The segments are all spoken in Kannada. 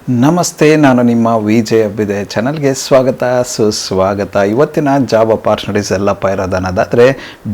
ನಮಸ್ತೆ, ನಾನು ನಿಮ್ಮ ವಿಜಯ್ ಅಬ್ಬಿದೆ ಚಾನಲ್ಗೆ ಸ್ವಾಗತ ಸುಸ್ವಾಗತ. ಇವತ್ತಿನ ಜಾಬ್ ಅಪಾರ್ಚುನಿಟೀಸ್ ಎಲ್ಲಪ್ಪ ಇರೋದನ್ನೋದಾದರೆ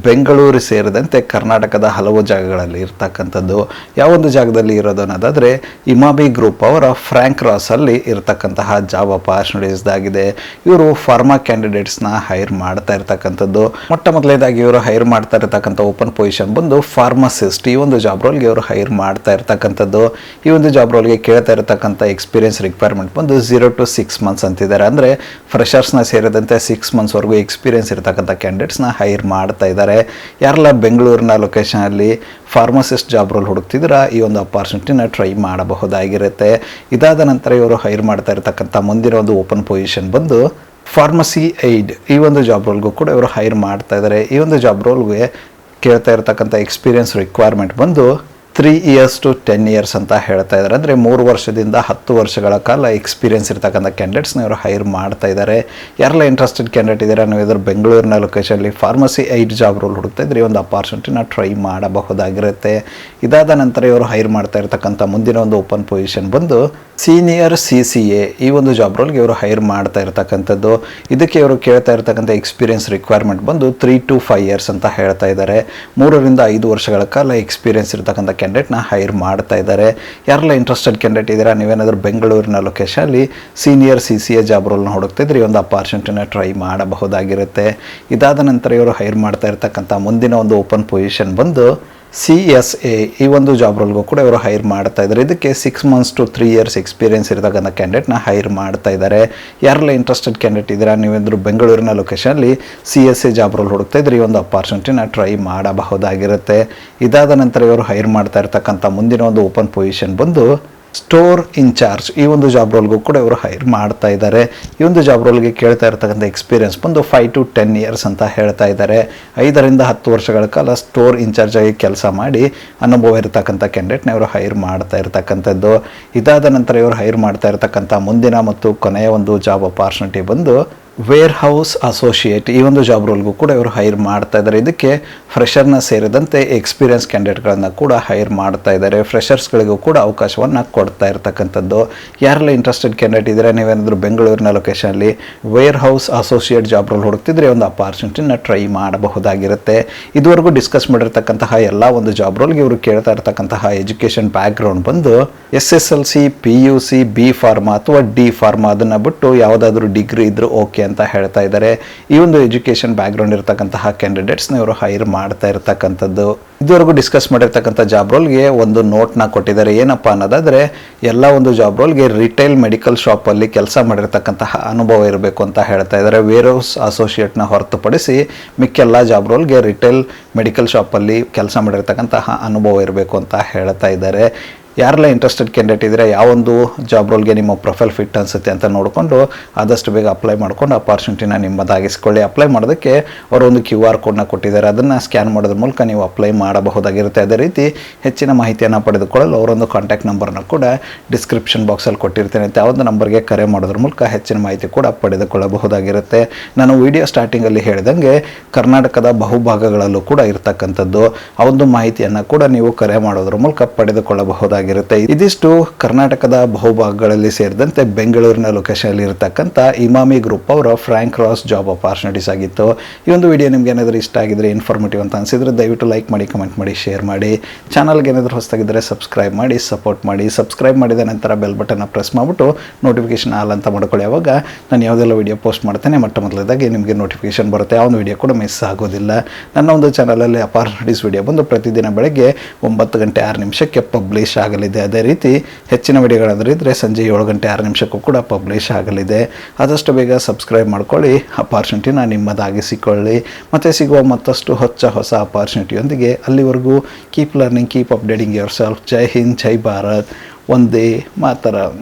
ಬೆಂಗಳೂರು ಸೇರಿದಂತೆ ಕರ್ನಾಟಕದ ಹಲವು ಜಾಗಗಳಲ್ಲಿ ಇರ್ತಕ್ಕಂಥದ್ದು. ಯಾವೊಂದು ಜಾಗದಲ್ಲಿ ಇರೋದು ಅನ್ನೋದಾದರೆ ಇಮಾಮಿ ಗ್ರೂಪ್ ಅವರ ಫ್ರ್ಯಾಂಕ್ ಕ್ರಾಸಲ್ಲಿ ಇರತಕ್ಕಂತಹ ಜಾಬ್ ಅಪಾರ್ಚುನಿಟೀಸ್ದಾಗಿದೆ. ಇವರು ಫಾರ್ಮಾ ಕ್ಯಾಂಡಿಡೇಟ್ಸ್ನ ಹೈರ್ ಮಾಡ್ತಾ ಇರ್ತಕ್ಕಂಥದ್ದು. ಮೊಟ್ಟ ಮೊದಲನೇದಾಗಿ ಇವರು ಹೈರ್ ಮಾಡ್ತಾ ಇರ್ತಕ್ಕಂಥ ಓಪನ್ ಪೊಸಿಷನ್ ಬಂದು ಫಾರ್ಮಸಿಸ್ಟ್. ಈ ಒಂದು ಜಾಬ್ ರೋಲ್ಗೆ ಇವರು ಹೈರ್ ಮಾಡ್ತಾ ಇರ್ತಕ್ಕಂಥದ್ದು. ಈ ಒಂದು ಜಾಬ್ ರೋಲ್ಗೆ ಕೇಳ್ತಾ ಇರತಕ್ಕಂಥ ರಿಕ್ವೈರ್ಮೆಂಟ್ ಬಂದು 0 to 6 months ಅಂತಿದ್ದಾರೆ. ಅಂದರೆ ಫ್ರೆಷರ್ಸ್ನ ಸೇರಿದಂತೆ 6 monthsವರೆಗೂ ಎಕ್ಸ್ಪೀರಿಯನ್ಸ್ ಇರತಕ್ಕಂಥ ಕ್ಯಾಂಡಿಡೇಟ್ಸ್ನ ಹೈರ್ ಮಾಡ್ತಾ ಇದ್ದಾರೆ. ಯಾರೆಲ್ಲ ಬೆಂಗಳೂರಿನ ಲೊಕೇಶನಲ್ಲಿ ಫಾರ್ಮಸಿಸ್ಟ್ ಜಾಬ್ ರೋಲ್ ಹುಡುಕ್ತಿದ್ರೆ ಈ ಒಂದು ಅಪಾರ್ಚುನಿಟಿನ ಟ್ರೈ ಮಾಡಬಹುದಾಗಿರುತ್ತೆ. ಇದಾದ ನಂತರ ಇವರು ಹೈರ್ ಮಾಡ್ತಾ ಇರತಕ್ಕಂಥ ಮುಂದಿನ ಒಂದು ಓಪನ್ ಪೊಸಿಷನ್ ಬಂದು ಫಾರ್ಮಸಿ ಏಯ್ಡ್. ಈ ಒಂದು ಜಾಬ್ ರೋಲ್ಗೂ ಕೂಡ ಇವರು ಹೈರ್ ಮಾಡ್ತಾ ಇದ್ದಾರೆ. ಈ ಒಂದು ಜಾಬ್ ರೋಲ್ಗೆ ಕೇಳ್ತಾ ಇರತಕ್ಕಂಥ ಎಕ್ಸ್ಪೀರಿಯನ್ಸ್ ರಿಕ್ವೈರ್ಮೆಂಟ್ ಬಂದು 3 years to 10 years ಅಂತ ಹೇಳ್ತಾ ಇದ್ದಾರೆ. ಅಂದರೆ 3 ವರ್ಷದಿಂದ 10 ವರ್ಷಗಳ ಕಾಲ ಎಕ್ಸ್ಪೀರಿಯನ್ಸ್ ಇರ್ತಕ್ಕಂಥ ಕ್ಯಾಂಡಿಡೇಟ್ಸ್ನ ಇವರು ಹೈರ್ ಮಾಡ್ತಾ ಇದ್ದಾರೆ. ಯಾರೆಲ್ಲ ಇಂಟ್ರೆಸ್ಟೆಡ್ ಕ್ಯಾಂಡಿಡೇಟ್ ಇದ್ದಾರೆ, ನೀವು ಇದ್ರ ಬೆಂಗಳೂರಿನ ಲೊಕೇಶನಲ್ಲಿ ಫಾರ್ಮಸಿ 8 ಜಾಬ್ ರೋಲ್ ಹುಡುಕ್ತಾ ಇದ್ರೆ ಈ ಒಂದು ಅಪಾರ್ಚುನಿಟಿನ ಟ್ರೈ ಮಾಡಬಹುದಾಗಿರುತ್ತೆ. ಇದಾದ ನಂತರ ಇವರು ಹೈರ್ ಮಾಡ್ತಾ ಇರ್ತಕ್ಕಂಥ ಮುಂದಿನ ಒಂದು ಓಪನ್ ಪೊಸಿಷನ್ ಬಂದು ಸೀನಿಯರ್ CCA. ಈ ಒಂದು ಜಾಬ್ ರೋಲ್ಗೆ ಇವರು ಹೈರ್ ಮಾಡ್ತಾ ಇರ್ತಕ್ಕಂಥದ್ದು. ಇದಕ್ಕೆ ಇವರು ಕೇಳ್ತಾ ಇರ್ತಕ್ಕಂಥ ಎಕ್ಸ್ಪೀರಿಯನ್ಸ್ ರಿಕ್ವೈರ್ಮೆಂಟ್ ಬಂದು 3 to 5 years ಅಂತ ಹೇಳ್ತಾ ಇದ್ದಾರೆ. 3 ರಿಂದ 5 ವರ್ಷಗಳ ಕಾಲ ಎಕ್ಸ್ಪೀರಿಯನ್ಸ್ ಇರ್ತಕ್ಕಂಥ ಕ್ಯಾಂಡಿಡೇಟ್ನ ಹೈರ್ ಮಾಡ್ತಾ ಇದ್ದಾರೆ. ಯಾರೆಲ್ಲ ಇಂಟ್ರೆಸ್ಟೆಡ್ ಕ್ಯಾಂಡಿಡೇಟ್ ಇದ್ದೀರಾ, ನೀವೇನಾದರೂ ಬೆಂಗಳೂರಿನ ಲೊಕೇಶನಲ್ಲಿ ಸೀನಿಯರ್ CCA ಜಾಬ್ ರೋಲ್ನ ಹುಡುಕ್ತಿದ್ರೆ ಈ ಒಂದು ಅಪಾರ್ಚುನಿಟಿನ ಟ್ರೈ ಮಾಡಬಹುದಾಗಿರುತ್ತೆ. ಇದಾದ ನಂತರ ಇವರು ಹೈರ್ ಮಾಡ್ತಾ ಇರ್ತಕ್ಕಂಥ ಮುಂದಿನ ಒಂದು ಓಪನ್ ಪೊಸಿಷನ್ ಬಂದು CSA. ಈ ಒಂದು ಜಾಬ್ ರೋಲ್ಗೂ ಕೂಡ ಇವರು ಹೈರ್ ಮಾಡ್ತಾ ಇದ್ದಾರೆ. ಇದಕ್ಕೆ 6 months to 3 years ಎಕ್ಸ್ಪೀರಿಯನ್ಸ್ ಇರತಕ್ಕಂಥ ಕ್ಯಾಂಡಿಡೇಟ್ನ ಹೈರ್ ಮಾಡ್ತಾ ಇದ್ದಾರೆ. ಯಾರೆಲ್ಲ ಇಂಟ್ರೆಸ್ಟೆಡ್ ಕ್ಯಾಂಡಿಡೇಟ್ ಇದ್ದೀರಾ, ನೀವೇಂದ್ರೂ ಬೆಂಗಳೂರಿನ ಲೊಕೇಶನಲ್ಲಿ CSA ಜಾಬ್ ರೋಲ್ ಹುಡುಕ್ತಾ ಇದ್ರೆ ಈ ಒಂದು ಅಪಾರ್ಚುನಿಟಿನ ಟ್ರೈ ಮಾಡಬಹುದಾಗಿರುತ್ತೆ. ಇದಾದ ನಂತರ ಇವರು ಹೈರ್ ಮಾಡ್ತಾ ಇರ್ತಕ್ಕಂಥ ಮುಂದಿನ ಒಂದು ಓಪನ್ ಪೊಸಿಷನ್ ಬಂದು ಸ್ಟೋರ್ ಇನ್ಚಾರ್ಜ್. ಈ ಒಂದು ಜಾಬ್ ರೋಲ್ಗೂ ಕೂಡ ಇವರು ಹೈರ್ ಮಾಡ್ತಾ ಇದ್ದಾರೆ. ಈ ಒಂದು ಜಾಬ್ ರೋಲ್ಗೆ ಕೇಳ್ತಾ ಇರ್ತಕ್ಕಂಥ ಎಕ್ಸ್ಪೀರಿಯನ್ಸ್ ಬಂದು 5 to 10 years ಅಂತ ಹೇಳ್ತಾ ಇದ್ದಾರೆ. 5 ರಿಂದ 10 ವರ್ಷಗಳ ಕಾಲ ಸ್ಟೋರ್ ಇನ್ಚಾರ್ಜ್ ಆಗಿ ಕೆಲಸ ಮಾಡಿ ಅನುಭವ ಇರತಕ್ಕಂಥ ಕ್ಯಾಂಡಿಡೇಟ್ನ ಇವರು ಹೈರ್ ಮಾಡ್ತಾ ಇರ್ತಕ್ಕಂಥದ್ದು. ಇದಾದ ನಂತರ ಇವರು ಹೈರ್ ಮಾಡ್ತಾ ಇರ್ತಕ್ಕಂಥ ಮುಂದಿನ ಮತ್ತು ಕೊನೆಯ ಒಂದು ಜಾಬ್ ಅಪಾರ್ಚುನಿಟಿ ಬಂದು ವೇರ್ ಹೌಸ್ ಅಸೋಸಿಯೇಟ್. ಈ ಒಂದು ಜಾಬ್ ರೋಲ್ಗೂ ಕೂಡ ಇವರು ಹೈರ್ ಮಾಡ್ತಾ ಇದ್ದಾರೆ. ಇದಕ್ಕೆ ಫ್ರೆಷರ್ನ ಸೇರಿದಂತೆ ಎಕ್ಸ್ಪೀರಿಯನ್ಸ್ ಕ್ಯಾಂಡಿಡೇಟ್ಗಳನ್ನು ಕೂಡ ಹೈರ್ ಮಾಡ್ತಾ ಇದ್ದಾರೆ. ಫ್ರೆಷರ್ಸ್ಗಳಿಗೂ ಕೂಡ ಅವಕಾಶವನ್ನು ಕೊಡ್ತಾ ಇರ್ತಕ್ಕಂಥದ್ದು. ಯಾರೆಲ್ಲ ಇಂಟ್ರೆಸ್ಟೆಡ್ ಕ್ಯಾಂಡಿಡೇಟ್ ಇದ್ದಾರೆ, ನೀವೇನಾದರೂ ಬೆಂಗಳೂರಿನ ಲೊಕೇಶನಲ್ಲಿ warehouse associate job role ಹುಡುಕ್ತಿದ್ರೆ ಒಂದು ಅಪಾರ್ಚುನಿಟಿನ ಟ್ರೈ ಮಾಡಬಹುದಾಗಿರುತ್ತೆ. ಇದುವರೆಗೂ ಡಿಸ್ಕಸ್ ಮಾಡಿರ್ತಕ್ಕಂತಹ ಎಲ್ಲ ಒಂದು ಜಾಬ್ ರೋಲ್ಗೆ ಇವರು ಕೇಳ್ತಾ ಇರ್ತಕ್ಕಂತಹ ಎಜುಕೇಷನ್ ಬ್ಯಾಕ್ಗ್ರೌಂಡ್ ಬಂದು SSLC, PUC, B ಫಾರ್ಮಾ ಅಥವಾ D ಫಾರ್ಮಾ, ಅದನ್ನು ಬಿಟ್ಟು ಯಾವುದಾದ್ರೂ ಡಿಗ್ರಿ ಇದ್ರೂ ಓಕೆ ಅಂತ ಹೇಳ್ತಾ ಇದ್ದಾರೆ. ಈ ಒಂದು ಎಜುಕೇಷನ್ ಬ್ಯಾಕ್ಗ್ರೌಂಡ್ ಇರತಕ್ಕಂತಹ ಕ್ಯಾಂಡಿಡೇಟ್ಸ್ನ ಇವರು ಹೈರ್ ಮಾಡ್ತಾ ಇರ್ತಕ್ಕಂಥದ್ದು. ಇದುವರೆಗೂ ಡಿಸ್ಕಸ್ ಮಾಡಿರ್ತಕ್ಕಂಥ ಜಾಬ್ ರೋಲ್ಗೆ ಒಂದು ನೋಟ್ನ ಕೊಟ್ಟಿದ್ದಾರೆ. ಏನಪ್ಪ ಅನ್ನೋದಾದರೆ ಎಲ್ಲ ಒಂದು ಜಾಬ್ ರೋಲ್ಗೆ ರಿಟೇಲ್ ಮೆಡಿಕಲ್ ಶಾಪಲ್ಲಿ ಕೆಲಸ ಮಾಡಿರ್ತಕ್ಕಂತಹ ಅನುಭವ ಇರಬೇಕು ಅಂತ ಹೇಳ್ತಾ ಇದ್ದಾರೆ. ವೇರ್ ಹೌಸ್ ಅಸೋಸಿಯೇಟ್ನ ಹೊರತುಪಡಿಸಿ ಮಿಕ್ಕೆಲ್ಲ ಜಾಬ್ ರೋಲ್ಗೆ ರಿಟೇಲ್ ಮೆಡಿಕಲ್ ಶಾಪಲ್ಲಿ ಕೆಲಸ ಮಾಡಿರ್ತಕ್ಕಂತಹ ಅನುಭವ ಇರಬೇಕು ಅಂತ ಹೇಳ್ತಾ ಇದ್ದಾರೆ. ಯಾರೆಲ್ಲ ಇಂಟ್ರೆಸ್ಟೆಡ್ ಕ್ಯಾಂಡಿಡೇಟ್ ಇದ್ದರೆ ಯಾವೊಂದು ಜಾಬ್ ರೋಲ್ಗೆ ನಿಮ್ಮ ಪ್ರೊಫೈಲ್ ಫಿಟ್ ಅನಿಸುತ್ತೆ ಅಂತ ನೋಡಿಕೊಂಡು ಆದಷ್ಟು ಬೇಗ ಅಪ್ಲೈ ಮಾಡ್ಕೊಂಡು ಅಪಾರ್ಚುನಿಟಿನ ನಿಮ್ಮದಾಗಿಸ್ಕೊಳ್ಳಿ. ಅಪ್ಲೈ ಮಾಡೋದಕ್ಕೆ ಅವರು ಒಂದು QR ಕೋಡ್ನ ಕೊಟ್ಟಿದ್ದಾರೆ. ಅದನ್ನು ಸ್ಕ್ಯಾನ್ ಮಾಡೋದ್ರ ಮೂಲಕ ನೀವು ಅಪ್ಲೈ ಮಾಡಬಹುದಾಗಿರುತ್ತೆ. ಅದೇ ರೀತಿ ಹೆಚ್ಚಿನ ಮಾಹಿತಿಯನ್ನು ಪಡೆದುಕೊಳ್ಳಲು ಅವರೊಂದು ಕಾಂಟ್ಯಾಕ್ಟ್ ನಂಬರ್ನ ಕೂಡ ಡಿಸ್ಕ್ರಿಪ್ಷನ್ ಬಾಕ್ಸಲ್ಲಿ ಕೊಟ್ಟಿರ್ತೇನೆ. ಯಾವೊಂದು ನಂಬರ್ಗೆ ಕರೆ ಮಾಡೋದ್ರ ಮೂಲಕ ಹೆಚ್ಚಿನ ಮಾಹಿತಿ ಕೂಡ ಪಡೆದುಕೊಳ್ಳಬಹುದಾಗಿರುತ್ತೆ. ನಾನು ವಿಡಿಯೋ ಸ್ಟಾರ್ಟಿಂಗಲ್ಲಿ ಹೇಳಿದಂಗೆ ಕರ್ನಾಟಕದ ಬಹುಭಾಗಗಳಲ್ಲೂ ಕೂಡ ಇರ್ತಕ್ಕಂಥದ್ದು. ಆ ಒಂದು ಮಾಹಿತಿಯನ್ನು ಕೂಡ ನೀವು ಕರೆ ಮಾಡೋದ್ರ ಮೂಲಕ ಪಡೆದುಕೊಳ್ಳಬಹುದಾಗಿರುತ್ತೆ. ಇದಿಷ್ಟು ಕರ್ನಾಟಕದ ಬಹುಭಾಗಗಳಲ್ಲಿ ಸೇರಿದಂತೆ ಬೆಂಗಳೂರಿನ ಲೊಕೇಶನಲ್ಲಿ ಇರತಕ್ಕಂಥ ಇಮಾಮಿ ಗ್ರೂಪ್ ಅವರ ಫ್ರ್ಯಾಂಕ್ ಕ್ರಾಸ್ ಜಾಬ್ ಅಪಾರ್ಚುನಿಟೀಸ್ ಆಗಿತ್ತು. ಈ ಒಂದು ವಿಡಿಯೋ ನಿಮ್ಗೆ ಏನಾದರೂ ಇಷ್ಟ ಆಗಿದ್ರೆ, ಇನ್ಫಾರ್ಮೇಟಿವ್ ಅಂತ ಅನಿಸಿದ್ರೆ ದಯವಿಟ್ಟು ಲೈಕ್ ಮಾಡಿ, ಕಮೆಂಟ್ ಮಾಡಿ, ಶೇರ್ ಮಾಡಿ. ಚಾನಲ್ಗೆ ಏನಾದರೂ ಹೊಸದಾಗಿದ್ದರೆ ಸಬ್ಸ್ಕ್ರೈಬ್ ಮಾಡಿ, ಸಪೋರ್ಟ್ ಮಾಡಿ. ಸಬ್ಸ್ಕ್ರೈಬ್ ಮಾಡಿದ ನಂತರ ಬೆಲ್ ಬಟನ್ನ ಪ್ರೆಸ್ ಮಾಡಿಬಿಟ್ಟು ನೋಟಿಫಿಕೇಶನ್ ಆಲ್ ಅಂತ ಮಾಡ್ಕೊಳ್ಳಿ. ಆವಾಗ ನಾನು ಯಾವುದೆಲ್ಲ ವಿಡಿಯೋ ಪೋಸ್ಟ್ ಮಾಡ್ತೇನೆ ಮೊಟ್ಟ ಮೊದಲದಾಗಿ ನಿಮಗೆ ನೋಟಿಫಿಕೇಶನ್ ಬರುತ್ತೆ. ಯಾವ ಒಂದು ವಿಡಿಯೋ ಕೂಡ ಮಿಸ್ ಆಗೋದಿಲ್ಲ. ನನ್ನ ಒಂದು ಚಾನಲಲ್ಲಿ ಅಪಾರ್ಚುನಿಟೀಸ್ ವಿಡಿಯೋ ಬಂದು ಪ್ರತಿದಿನ ಬೆಳಗ್ಗೆ 9:06 ಪಬ್ಲಿಷ್ ಆಗಲಿದೆ. ಅದೇ ರೀತಿ ಹೆಚ್ಚಿನ ವಿಡಿಯೋಗಳಾದರೂ ಇದ್ದರೆ ಸಂಜೆ 7:06 ಕೂಡ ಪಬ್ಲಿಷ್ ಆಗಲಿದೆ. ಆದಷ್ಟು ಬೇಗ ಸಬ್ಸ್ಕ್ರೈಬ್ ಮಾಡ್ಕೊಳ್ಳಿ, ಅಪಾರ್ಚುನಿಟಿನ ನಿಮ್ಮದಾಗಿಸಿಕೊಳ್ಳಿ. ಮತ್ತು ಸಿಗುವ ಮತ್ತಷ್ಟು ಹೊಸ ಅಪಾರ್ಚುನಿಟಿಯೊಂದಿಗೆ ಅಲ್ಲಿವರೆಗೂ keep learning, keep updating yourself. ಜೈ ಹಿಂದ್, ಜೈ ಭಾರತ್, ವಂದೇ ಮಾತರಂ.